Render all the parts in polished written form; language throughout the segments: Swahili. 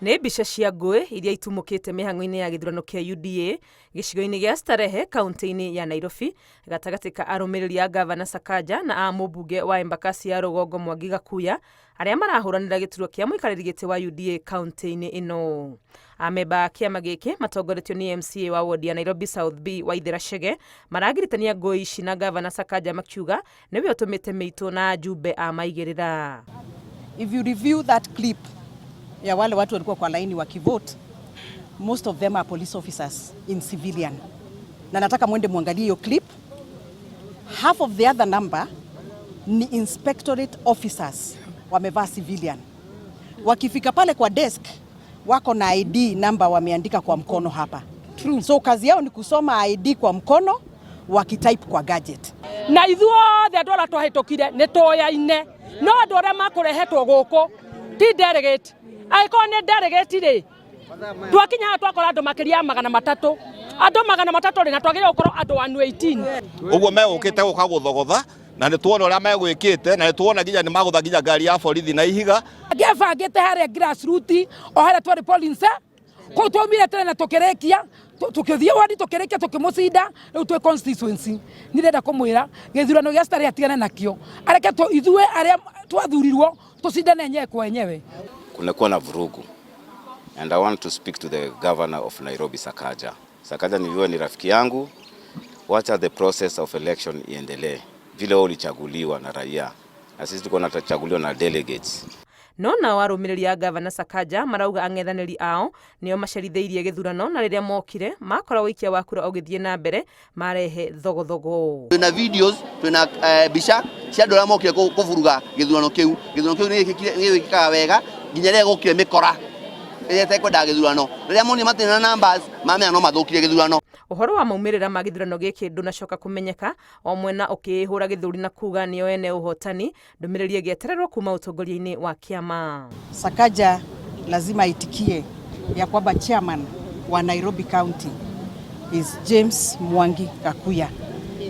Nĩ mbica cia ngũĩ iria itumũkĩte mĩhang'o-inĩ ya gĩthurano kĩa UDA gĩcigo-inĩ gĩa Starehe kaunti-inĩ ya Nairobi gatagatĩ ka arũmĩrĩri a Gavana Sakaja na a mũmbunge wa Embakasi ya Rũgongo Mwangi Gakuya arĩa marahũranĩra gĩturwa kĩa mũikarĩri gĩtĩ wa UDA kaunti-inĩ ĩno. Amemba a kĩama gĩkĩ matongoretio nĩ MCA wa ward ya Nairobi South B Waithera Chege maragiritania ngũĩ ici na Gavana Sakaja makiuga nĩwe ũtũmĩte mĩitũ na ajumbe a maigĩrĩra. If you review that clip ya wale watu walikuwa kwa laini wakivote, most of them are police officers in civilian. Na nataka mwende muangalie hiyo clip. Half of the other number ni inspectorate officers wamevaa civilian. Wakifika pale kwa desk wako na ID number wameandika kwa mkono hapa. True. So kazi yao ni kusoma ID kwa mkono wakitype kwa gadget. Na ithuothe andũ arĩa twahĩtũkire nĩ tũyaine no andũ arĩa makũrehetwo gũkũ ti delegate. Aiko ne delegate ri twakinya twakora andũ makĩria 300 andũ 300 ri na twagĩrĩirwo gũkorwo andũ 118 ũguo megũkĩte gũka gũthogotha na nĩ tuona ũrĩa megwĩkĩte na nĩ tuona nginya nĩ magũtha nginya ngari ya borithi na ihiga ngĩbangĩte harĩa grassroots o harĩa twarĩ police ko twamire tena tũkĩrĩkia tukĩthiĩ wadi tũkĩrĩkia tũkĩmũcinda rĩu twĩ constituency nĩrenda kũmwĩra gĩthurano gĩa Starehe atigane nakĩo areke ithuĩ arĩa twathurirwo tũcindane yenyewe kwa yenyewe. Kunakuwa na vurugu and I want to speak to the governor of Nairobi Sakaja. Sakaja ni rafiki yangu, wacha the process of election iendelee vile ulichaguliwa na raia na sisi tuko tunachaguliwa na delegates. No nao arũmĩrĩri a Gavana Sakaja marauga ang'ethanĩri ao nĩo macerithĩirie gĩthurano na rĩrĩa mokire makora wĩikia wa kura ũgĩthiĩ na mbere marehe thogothogo. Twina videos, twina mbica cia andũ arĩa mokire kũburuga gĩthurano kĩu nĩ gĩkĩkaga wega nginya rĩrĩa gũkire mĩkora ĩrĩa ĩtekwenda gĩthurano rĩrĩa monio matĩna numbers mamenya no mathũkire gĩthurano. Ũhoro wa maumĩrĩra ma gĩthurano gĩkĩ ndũnacoka kũmenyeka o mwena ũkĩhũra gĩthũri na kuga nĩo ene ũhotani ndũmĩrĩri ĩgĩetererwo kuma ũtongoria-inĩ wa kĩama. Sakaja lazima aitikie ya kwamba chairman wa Nairobi County is James Mwangi Gakuya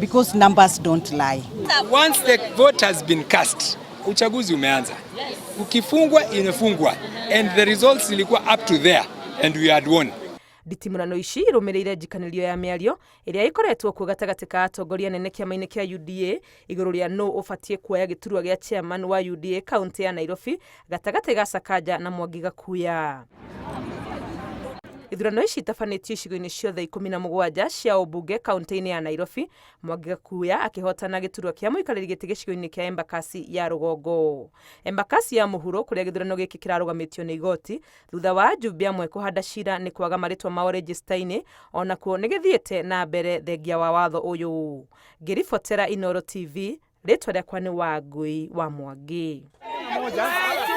because numbers don't lie. Once the vote has been cast, uchaguzi umeanza. Ukifungwa inafungwa and the results ilikuwa up to there and we had won. Nditimũrano ici irũmĩrĩire njikanĩrio ya mĩario ĩrĩa ĩkoretwo kuo gatagatĩ ka atongoria nene kĩama-inĩ kĩa UDA igũrũ rĩa nũ ũbatiĩ kuoya gĩturwa gĩa chairman wa UDA kaunti ya Nairobi gatagatĩ ga Sakaja na Mwangi Gakuya. Ithurano ici itafanĩtio icigo-inĩ ciothe 17 cia ũmbunge kaunti-inĩ ya Nairobi, Mwangi Gakuya akĩhotana gĩturwa kĩa mũikarĩri gĩtĩ gĩcigo-inĩ kĩa Embakasi ya Rũgongo. Embakasi ya mũhuro kũrĩa gĩthurano gĩkĩ kĩrarũgamĩtio nĩ igoti thutha wa ajumbe amwe kũhanda cira nĩ kwaga marĩtwa mao register-inĩ ona kuo nĩ gĩthiĩte na mbere thengia wa watho ũyũ. Ngĩribotera Inooro TV, rĩtwa rĩakwa nĩ Wangui wa Mwangi.